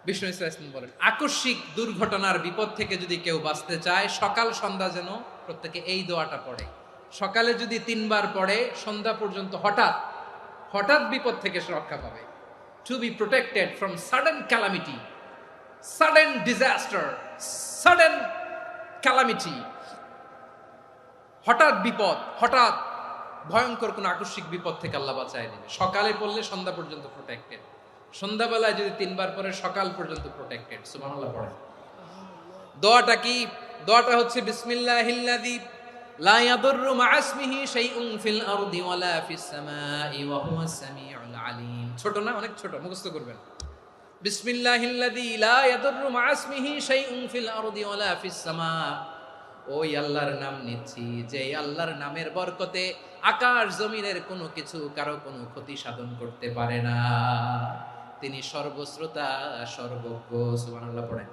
বিষ্ণু ইসলাম বলেন, আকস্মিক দুর্ঘটনার বিপদ থেকে যদি কেউ বাঁচতে চায়, সকাল সন্ধ্যা যেন প্রত্যেকে এই দোয়াটা পড়ে। সকালে যদি 3 বার পড়ে, সন্ধ্যা পর্যন্ত হঠাৎ হঠাৎ বিপদ থেকে সে রক্ষা পাবে। To be protected from sudden calamity, sudden disaster, sudden calamity, হঠাৎ বিপদ, হঠাৎ ভয়ঙ্কর কোন আকস্মিক বিপদ থেকে আল্লাহ বাঁচায় দিবে। সকালে পড়লে সন্ধ্যা পর্যন্ত প্রোটেক্টেড, সন্ধ্যাবেলায় যদি 3 বার পরে সকাল পর্যন্ত প্রোটেক্টেড। সুবহানাল্লাহ পড়েন। দোয়াটা কি? দোয়াটা হচ্ছে বিসমিল্লাহিল্লাযী লা ইয়াদুররু মা ইসমিহি শাইউন ফিল আরদি ওয়ালা ফিস সামাই ওয়া হুয়াস সামিউল আলিম। ছোট না? অনেক ছোট, মুখস্থ করবেন। বিসমিল্লাহিল্লাযী লা ইয়াদুররু মা ইসমিহি শাইউন ফিল আরদি ওয়ালা ফিস সামা। ওই আল্লাহর নাম নিচ্ছি, যে আল্লাহর নামের বরকতে আকাশ জমিনের কোনো কিছু কারো কোনো ক্ষতি সাধন করতে পারে না। তিনি সর্বশ্রোতা, সর্বজ্ঞ। সুবহানাল্লাহ পড়েন।